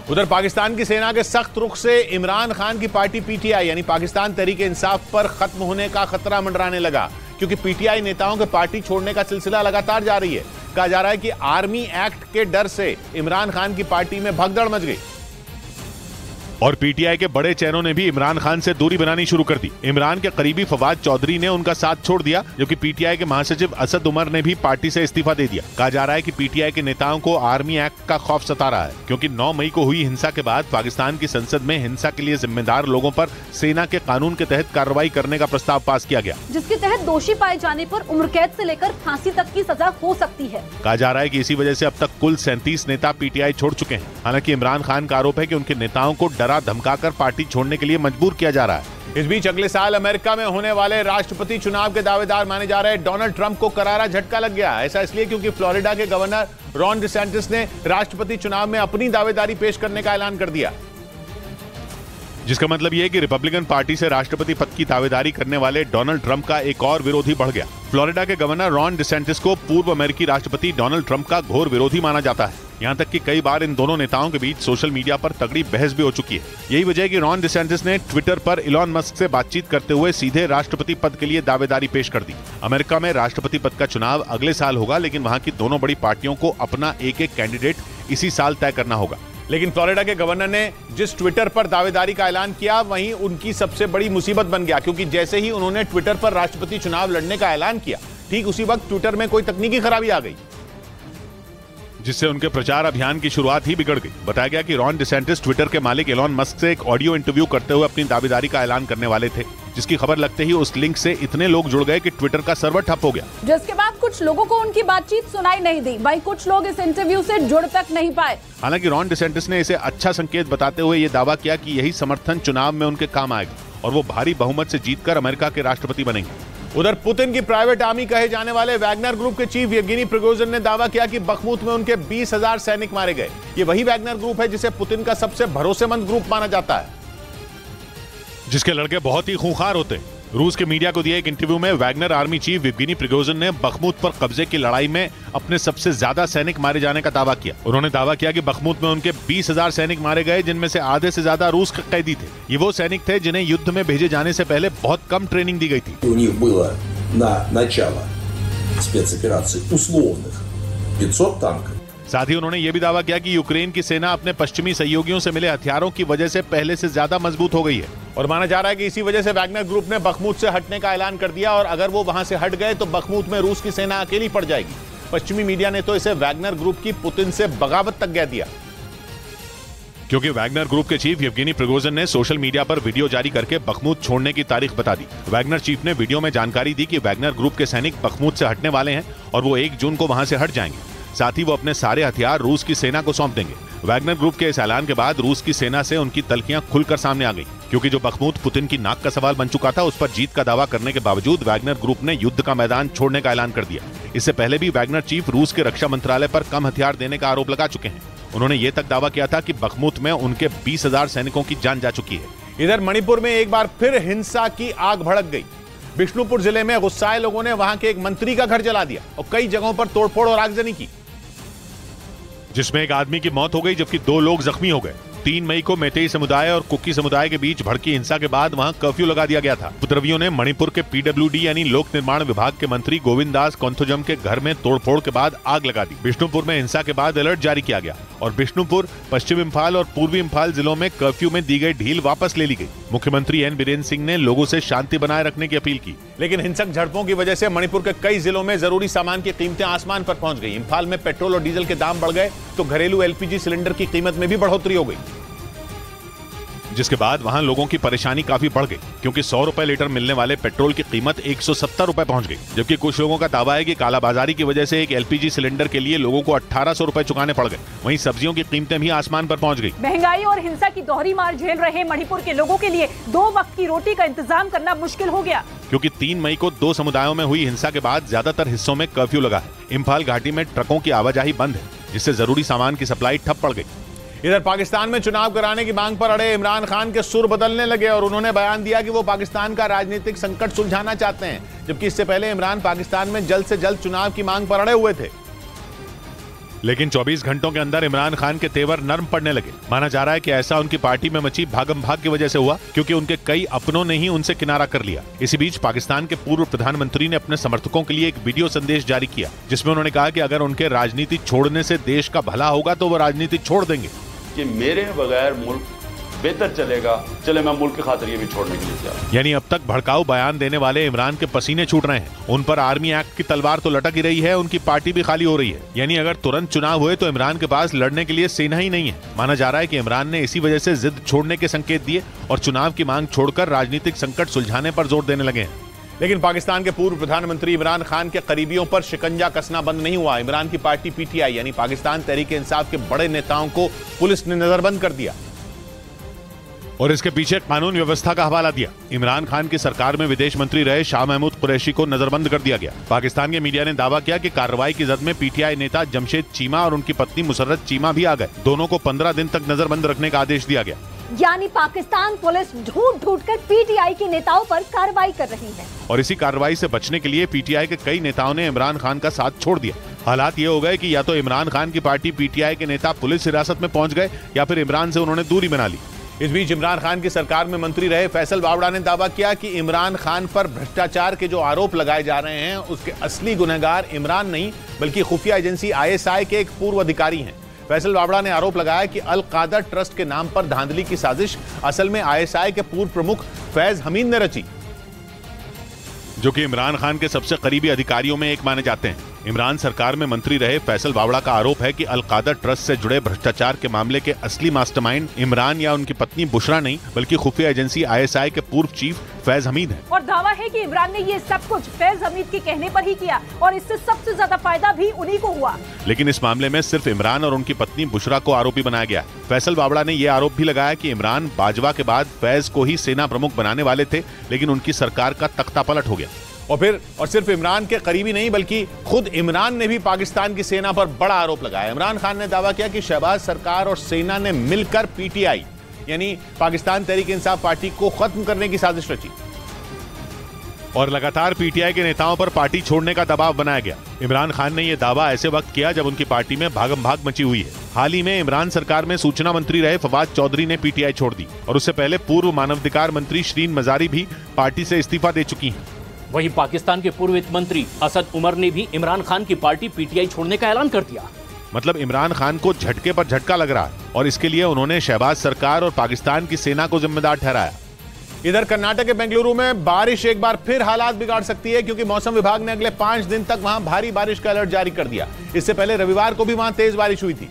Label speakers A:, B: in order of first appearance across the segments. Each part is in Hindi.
A: उधर पाकिस्तान की सेना के सख्त रुख से इमरान खान की पार्टी पीटीआई यानी पाकिस्तान तहरीक इंसाफ पर खत्म होने का खतरा मंडराने लगा, क्योंकि पीटीआई नेताओं के पार्टी छोड़ने का सिलसिला लगातार जारी है। कहा जा रहा है कि आर्मी एक्ट के डर से इमरान खान की पार्टी में भगदड़ मच गई
B: और पीटीआई के बड़े चेहरों ने भी इमरान खान से दूरी बनानी शुरू कर दी। इमरान के करीबी फवाद चौधरी ने उनका साथ छोड़ दिया, जबकि पीटीआई के महासचिव असद उमर ने भी पार्टी से इस्तीफा दे दिया। कहा जा रहा है कि पीटीआई के नेताओं को आर्मी एक्ट का खौफ सता रहा है, क्योंकि 9 मई को हुई हिंसा के बाद पाकिस्तान की संसद में हिंसा के लिए जिम्मेदार लोगों पर सेना के कानून के तहत कार्रवाई करने का प्रस्ताव पास किया गया,
C: जिसके तहत दोषी पाए जाने पर उम्र कैद से लेकर फांसी तक की सजा हो सकती है।
B: कहा जा रहा है कि इसी वजह से अब तक कुल 37 नेता पीटीआई छोड़ चुके हैं। हालांकि इमरान खान का आरोप है कि उनके नेताओं को डरा धमकाकर पार्टी छोड़ने के लिए मजबूर किया जा रहा है।
A: इस बीच अगले साल अमेरिका में होने वाले राष्ट्रपति चुनाव के दावेदार माने जा रहे डोनाल्ड ट्रंप को करारा झटका लग गया। ऐसा इसलिए क्योंकि फ्लोरिडा के गवर्नर रॉन डिसेंटिस ने राष्ट्रपति चुनाव में अपनी दावेदारी पेश करने का ऐलान कर दिया,
B: जिसका मतलब यह है कि रिपब्लिकन पार्टी से राष्ट्रपति पद की दावेदारी करने वाले डोनाल्ड ट्रंप का एक और विरोधी बढ़ गया। फ्लोरिडा के गवर्नर रॉन डिसेंटिस को पूर्व अमेरिकी राष्ट्रपति डोनाल्ड ट्रंप का घोर विरोधी माना जाता है। यहाँ तक कि कई बार इन दोनों नेताओं के बीच सोशल मीडिया पर तगड़ी बहस भी हो चुकी है। यही वजह है कि रॉन डिसेंटिस ने ट्विटर पर इलॉन मस्क से बातचीत करते हुए सीधे राष्ट्रपति पद के लिए दावेदारी पेश कर दी। अमेरिका में राष्ट्रपति पद का चुनाव अगले साल होगा, लेकिन वहाँ की दोनों बड़ी पार्टियों को अपना एक एक कैंडिडेट इसी साल तय करना होगा।
A: लेकिन फ्लोरिडा के गवर्नर ने जिस ट्विटर पर दावेदारी का ऐलान किया, वहीं उनकी सबसे बड़ी मुसीबत बन गया, क्योंकि जैसे ही उन्होंने ट्विटर पर राष्ट्रपति चुनाव लड़ने का ऐलान किया, ठीक उसी वक्त ट्विटर में कोई तकनीकी खराबी आ गई,
B: जिससे उनके प्रचार अभियान की शुरुआत ही बिगड़ गई। बताया गया कि रॉन डिसेंटिस ट्विटर के मालिक इलॉन मस्क से एक ऑडियो इंटरव्यू करते हुए अपनी दावेदारी का ऐलान करने वाले थे, जिसकी खबर लगते ही उस लिंक से इतने लोग जुड़ गए कि ट्विटर का सर्वर ठप हो गया,
C: जिसके बाद कुछ लोगों को उनकी बातचीत सुनाई नहीं दी। वहीं कुछ लोग इस इंटरव्यू से जुड़ तक नहीं पाए।
B: हालांकि रॉन डिसेंटिस ने इसे अच्छा संकेत बताते हुए ये दावा किया कि यही समर्थन चुनाव में उनके काम आएगा और वो भारी बहुमत से जीतकर अमेरिका के राष्ट्रपति बनेंगे।
A: उधर पुतिन की प्राइवेट आर्मी कहे जाने वाले वैगनर ग्रुप के चीफ येवगेनी प्रिगोजिन ने दावा किया कि बखमुत में उनके 20,000 सैनिक मारे गए। ये वही वैगनर ग्रुप है जिसे पुतिन का सबसे भरोसेमंद ग्रुप माना जाता है,
B: जिसके लड़के बहुत ही खूंखार होते हैं। रूस के मीडिया को दिए एक इंटरव्यू में Wagner army chief Yevgeny Prigozhin ने बखमुत पर कब्जे की लड़ाई में अपने सबसे ज्यादा सैनिक मारे जाने का दावा किया। उन्होंने दावा किया कि बखमुत में उनके 20,000 सैनिक मारे गए, जिनमें से आधे से ज्यादा रूस के कैदी थे। ये वो सैनिक थे जिन्हें युद्ध में भेजे जाने से पहले बहुत कम ट्रेनिंग दी गई थी।
D: на начало спецоперации условных 500 танков।
B: साथ ही उन्होंने ये भी दावा किया कि यूक्रेन की सेना अपने पश्चिमी सहयोगियों से मिले हथियारों की वजह से पहले से ज्यादा मजबूत हो गई है
A: और माना जा रहा है कि इसी वजह से वैगनर ग्रुप ने बखमुत से हटने का ऐलान कर दिया, और अगर वो वहां से हट गए तो बखमुत में रूस की सेना अकेली पड़ जाएगी। पश्चिमी मीडिया ने तो इसे वैगनर ग्रुप की पुतिन से बगावत तक कह दिया,
B: क्योंकि वैगनर ग्रुप के चीफ येवगेनी प्रिगोजिन ने सोशल मीडिया पर वीडियो जारी करके बखमुत छोड़ने की तारीख बता दी। वैगनर चीफ ने वीडियो में जानकारी दी कि वैगनर ग्रुप के सैनिक बखमुत से हटने वाले हैं और वो 1 जून को वहां से हट जाएंगे। साथ ही वो अपने सारे हथियार रूस की सेना को सौंप देंगे। वैगनर ग्रुप के इस ऐलान के बाद रूस की सेना से उनकी तल्खियां खुलकर सामने आ गई, क्योंकि जो बखमुत पुतिन की नाक का सवाल बन चुका था, उस पर जीत का दावा करने के बावजूद वैगनर ग्रुप ने युद्ध का मैदान छोड़ने का ऐलान कर दिया। इससे पहले भी वैगनर चीफ रूस के रक्षा मंत्रालय पर कम हथियार देने का आरोप लगा चुके हैं। उन्होंने ये तक दावा किया था कि बखमुत में उनके 20,000 सैनिकों की जान जा चुकी है।
A: इधर मणिपुर में एक बार फिर हिंसा की आग भड़क गई। बिष्णुपुर जिले में गुस्साए लोगों ने वहां के एक मंत्री का घर जला दिया और कई जगहों पर तोड़फोड़ और आगजनी की,
B: जिसमें एक आदमी की मौत हो गई जबकि 2 लोग जख्मी हो गए। 3 मई को मेतेई समुदाय और कुकी समुदाय के बीच भड़की हिंसा के बाद वहां कर्फ्यू लगा दिया गया था। उपद्रवियों ने मणिपुर के पीडब्ल्यूडी यानी लोक निर्माण विभाग के मंत्री गोविंद दास कोंथोजम के घर में तोड़फोड़ के बाद आग लगा दी। बिष्णुपुर में हिंसा के बाद अलर्ट जारी किया गया और बिष्णुपुर, पश्चिम इम्फाल और पूर्वी इम्फाल जिलों में कर्फ्यू में दी गई ढील वापस ले ली गई। मुख्यमंत्री एन बीरेन सिंह ने लोगों से शांति बनाए रखने की अपील की।
A: लेकिन हिंसक झड़पों की वजह से मणिपुर के कई जिलों में जरूरी सामान की कीमतें आसमान पर पहुंच गई। इम्फाल में पेट्रोल और डीजल के दाम बढ़ गए तो घरेलू एलपीजी सिलेंडर की कीमत में भी बढ़ोतरी हो गई,
B: जिसके बाद वहां लोगों की परेशानी काफी बढ़ गई, क्योंकि 100 रुपए लीटर मिलने वाले पेट्रोल की कीमत 170 रुपए पहुंच गई। जबकि कुछ लोगों का दावा है कि कालाबाजारी की वजह से एक एलपीजी सिलेंडर के लिए लोगों को 1800 रुपए चुकाने पड़ गए। वहीं सब्जियों की कीमतें भी आसमान पर पहुंच गई।
C: महंगाई और हिंसा की दोहरी मार झेल रहे मणिपुर के लोगों के लिए 2 वक्त की रोटी का इंतजाम करना मुश्किल हो गया,
B: क्योंकि 3 मई को 2 समुदायों में हुई हिंसा के बाद ज्यादातर हिस्सों में कर्फ्यू लगा है। इम्फाल घाटी में ट्रकों की आवाजाही बंद है, जिससे जरूरी सामान की सप्लाई ठप पड़ गई।
A: इधर पाकिस्तान में चुनाव कराने की मांग पर अड़े इमरान खान के सुर बदलने लगे और उन्होंने बयान दिया कि वो पाकिस्तान का राजनीतिक संकट सुलझाना चाहते हैं, जबकि इससे पहले इमरान पाकिस्तान में जल्द से जल्द चुनाव की मांग पर अड़े हुए थे।
B: लेकिन 24 घंटों के अंदर इमरान खान के तेवर नरम पड़ने लगे। माना जा रहा है कि ऐसा उनकी पार्टी में मची भागम भाग की वजह से हुआ, क्योंकि उनके कई अपनों ने ही उनसे किनारा कर लिया। इसी बीच पाकिस्तान के पूर्व प्रधानमंत्री ने अपने समर्थकों के लिए एक वीडियो संदेश जारी किया, जिसमें उन्होंने कहा कि अगर उनके राजनीति छोड़ने से देश का भला होगा तो वो राजनीति छोड़ देंगे।
E: कि मेरे बगैर मुल्क बेहतर चलेगा, चले मैं मुल्क की खातिर ये भी छोड़ने के लिए तैयार।
B: यानी अब तक भड़काऊ बयान देने वाले इमरान के पसीने छूट रहे हैं। उन पर आर्मी एक्ट की तलवार तो लटक ही रही है, उनकी पार्टी भी खाली हो रही है। यानी अगर तुरंत चुनाव हुए तो इमरान के पास लड़ने के लिए सेना ही नहीं है। माना जा रहा है कि इमरान ने इसी वजह से जिद छोड़ने के संकेत दिए और चुनाव की मांग छोड़कर राजनीतिक संकट सुलझाने पर जोर देने लगे हैं।
A: लेकिन पाकिस्तान के पूर्व प्रधानमंत्री इमरान खान के करीबियों पर शिकंजा कसना बंद नहीं हुआ। इमरान की पार्टी पीटीआई यानी पाकिस्तान तहरीक इंसाफ के बड़े नेताओं को पुलिस ने नजरबंद कर दिया
B: और इसके पीछे कानून व्यवस्था का हवाला दिया। इमरान खान की सरकार में विदेश मंत्री रहे शाह महमूद कुरैशी को नजरबंद कर दिया गया। पाकिस्तान के मीडिया ने दावा किया कि कार्रवाई की जद में पीटीआई नेता जमशेद चीमा और उनकी पत्नी मुसर्रत चीमा भी आ गए। दोनों को 15 दिन तक नजरबंद रखने का आदेश दिया गया।
C: यानी पाकिस्तान पुलिस ढूंढ ढूंढ कर पीटीआई के नेताओं पर कार्रवाई कर रही है
B: और इसी कार्रवाई से बचने के लिए पीटीआई के कई नेताओं ने इमरान खान का साथ छोड़ दिया। हालात ये हो गए कि या तो इमरान खान की पार्टी पीटीआई के नेता पुलिस हिरासत में पहुंच गए या फिर इमरान से उन्होंने दूरी बना ली।
A: इस बीच इमरान खान की सरकार में मंत्री रहे फैसल बावड़ा ने दावा किया कि इमरान खान पर भ्रष्टाचार के जो आरोप लगाए जा रहे हैं उसके असली गुनहगार इमरान नहीं बल्कि खुफिया एजेंसी आईएसआई के एक पूर्व अधिकारी हैं। फैसल बावड़ा ने आरोप लगाया कि अल कादर ट्रस्ट के नाम पर धांधली की साजिश असल में आईएसआई के पूर्व प्रमुख फैज हमीद ने रची,
B: जो कि इमरान खान के सबसे करीबी अधिकारियों में एक माने जाते हैं। इमरान सरकार में मंत्री रहे फैसल बावड़ा का आरोप है कि अल कादर ट्रस्ट से जुड़े भ्रष्टाचार के मामले के असली मास्टरमाइंड इमरान या उनकी पत्नी बुशरा नहीं बल्कि खुफिया एजेंसी आईएसआई के पूर्व चीफ फैज हमीद हैं।
C: और दावा है कि इमरान ने ये सब कुछ फैज हमीद के कहने पर ही किया और इससे सबसे ज्यादा फायदा भी उन्हीं को हुआ।
B: लेकिन इस मामले में सिर्फ इमरान और उनकी पत्नी बुशरा को आरोपी बनाया गया। फैसल बावड़ा ने यह आरोप भी लगाया कि इमरान बाजवा के बाद फैज को ही सेना प्रमुख बनाने वाले थे, लेकिन उनकी सरकार का तख्ता पलट हो गया।
A: और सिर्फ इमरान के करीबी नहीं बल्कि खुद इमरान ने भी पाकिस्तान की सेना पर बड़ा आरोप लगाया। इमरान खान ने दावा किया कि शहबाज सरकार और सेना ने मिलकर पीटीआई यानी पाकिस्तान तहरीक इंसाफ पार्टी को खत्म करने की साजिश रची
B: और लगातार पीटीआई के नेताओं पर पार्टी छोड़ने का दबाव बनाया गया। इमरान खान ने यह दावा ऐसे वक्त किया जब उनकी पार्टी में भागम भाग मची हुई है। हाल ही में इमरान सरकार में सूचना मंत्री रहे फवाद चौधरी ने पीटीआई छोड़ दी और उससे पहले पूर्व मानवाधिकार मंत्री शरीन मजारी भी पार्टी से इस्तीफा दे चुकी हैं।
F: वहीं पाकिस्तान के पूर्व वित्त मंत्री असद उमर ने भी इमरान खान की पार्टी पीटीआई छोड़ने का ऐलान कर दिया।
B: मतलब इमरान खान को झटके पर झटका लग रहा है और इसके लिए उन्होंने शहबाज सरकार और पाकिस्तान की सेना को जिम्मेदार ठहराया।
A: इधर कर्नाटक के बेंगलुरु में बारिश एक बार फिर हालात बिगाड़ सकती है क्योंकि मौसम विभाग ने अगले 5 दिन तक वहां भारी बारिश का अलर्ट जारी कर दिया। इससे पहले रविवार को भी वहां तेज बारिश हुई थी,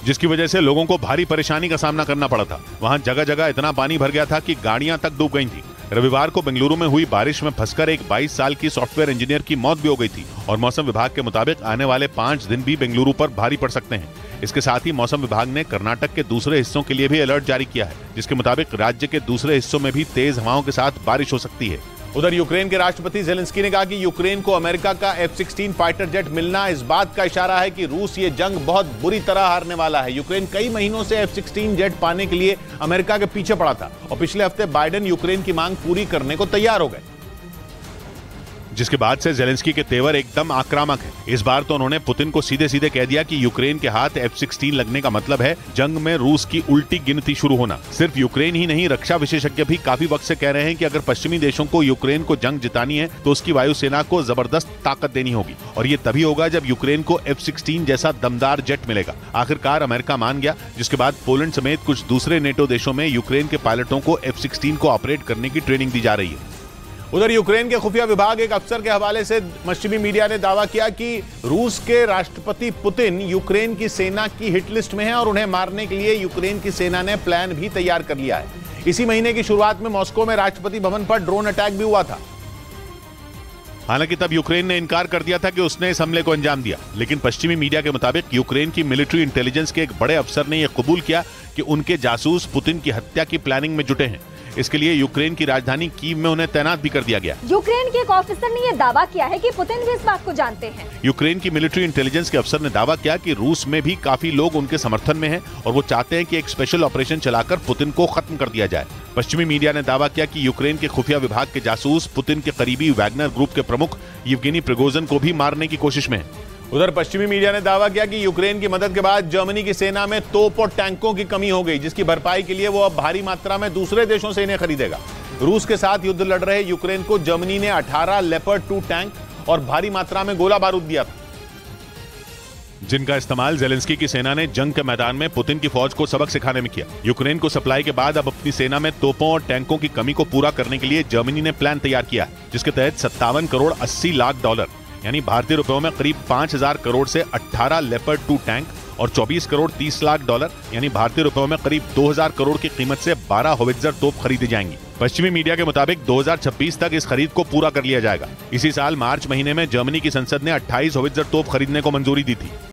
B: जिसकी वजह से लोगों को भारी परेशानी का सामना करना पड़ा था। वहां जगह जगह इतना पानी भर गया था कि गाड़ियां तक डूब गई थी। रविवार को बेंगलुरु में हुई बारिश में फंसकर एक 22 साल की सॉफ्टवेयर इंजीनियर की मौत भी हो गई थी और मौसम विभाग के मुताबिक आने वाले 5 दिन भी बेंगलुरु पर भारी पड़ सकते हैं। इसके साथ ही मौसम विभाग ने कर्नाटक के दूसरे हिस्सों के लिए भी अलर्ट जारी किया है, जिसके मुताबिक राज्य के दूसरे हिस्सों में भी तेज हवाओं के साथ बारिश हो सकती है।
A: उधर यूक्रेन के राष्ट्रपति ज़ेलेंस्की ने कहा कि यूक्रेन को अमेरिका का F-16 फाइटर जेट मिलना इस बात का इशारा है कि रूस ये जंग बहुत बुरी तरह हारने वाला है। यूक्रेन कई महीनों से F-16 जेट पाने के लिए अमेरिका के पीछे पड़ा था और पिछले हफ्ते बाइडेन यूक्रेन की मांग पूरी करने को तैयार हो गए,
B: जिसके बाद से ज़ेलेंस्की के तेवर एकदम आक्रामक है। इस बार तो उन्होंने पुतिन को सीधे सीधे कह दिया कि यूक्रेन के हाथ F-16 लगने का मतलब है जंग में रूस की उल्टी गिनती शुरू होना। सिर्फ यूक्रेन ही नहीं, रक्षा विशेषज्ञ भी काफी वक्त से कह रहे हैं कि अगर पश्चिमी देशों को यूक्रेन को जंग जितानी है तो उसकी वायुसेना को जबरदस्त ताकत देनी होगी और ये तभी होगा जब यूक्रेन को F-16 जैसा दमदार जेट मिलेगा। आखिरकार अमेरिका मान गया, जिसके बाद पोलैंड समेत कुछ दूसरे नेटो देशों में यूक्रेन के पायलटों को F-16 को ऑपरेट करने की ट्रेनिंग दी जा रही है।
A: उधर यूक्रेन के खुफिया विभाग एक अफसर के हवाले से पश्चिमी मीडिया ने दावा किया कि रूस के राष्ट्रपति पुतिन यूक्रेन की सेना की हिट लिस्ट में हैं और उन्हें मारने के लिए यूक्रेन की सेना ने प्लान भी तैयार कर लिया है। इसी महीने की शुरुआत में मॉस्को में राष्ट्रपति भवन पर ड्रोन अटैक भी हुआ था।
B: हालांकि तब यूक्रेन ने इनकार कर दिया था कि उसने इस हमले को अंजाम दिया, लेकिन पश्चिमी मीडिया के मुताबिक यूक्रेन की मिलिट्री इंटेलिजेंस के एक बड़े अफसर ने यह कबूल किया कि उनके जासूस पुतिन की हत्या की प्लानिंग में जुटे हैं। इसके लिए यूक्रेन की राजधानी कीव में उन्हें तैनात भी कर दिया गया।
C: यूक्रेन के एक ऑफिसर ने यह दावा किया है कि पुतिन भी इस बात को जानते हैं।
B: यूक्रेन की मिलिट्री इंटेलिजेंस के अफसर ने दावा किया कि रूस में भी काफी लोग उनके समर्थन में हैं और वो चाहते हैं कि एक स्पेशल ऑपरेशन चलाकर पुतिन को खत्म कर दिया जाए। पश्चिमी मीडिया ने दावा किया कि यूक्रेन के खुफिया विभाग के जासूस पुतिन के करीबी वैगनर ग्रुप के प्रमुख येवगेनी प्रिगोजिन को भी मारने की कोशिश में है।
A: उधर पश्चिमी मीडिया ने दावा किया कि यूक्रेन की मदद के बाद जर्मनी की सेना में तोप और टैंकों की कमी हो गई, जिसकी भरपाई के लिए वो अब भारी मात्रा में दूसरे देशों से इन्हें खरीदेगा। रूस के साथ युद्ध लड़ रहे यूक्रेन को जर्मनी ने 18 लेपर्ड 2 टैंक और भारी मात्रा में गोला बारूद दिया था,
B: जिनका इस्तेमाल जेलेंस्की की सेना ने जंग के मैदान में पुतिन की फौज को सबक सिखाने में किया। यूक्रेन को सप्लाई के बाद अब अपनी सेना में तोपों और टैंकों की कमी को पूरा करने के लिए जर्मनी ने प्लान तैयार किया है, जिसके तहत 57 करोड़ 80 लाख डॉलर यानी भारतीय रुपयों में करीब 5000 करोड़ से 18 लेपर्ड 2 टैंक और 24 करोड़ 30 लाख डॉलर यानी भारतीय रुपयों में करीब 2000 करोड़ की कीमत से 12 होवित्जर तोप खरीदी जाएंगी। पश्चिमी मीडिया के मुताबिक 2026 तक इस खरीद को पूरा कर लिया जाएगा। इसी साल मार्च महीने में जर्मनी की संसद ने 28 होवित्जर तोप खरीदने को मंजूरी दी थी।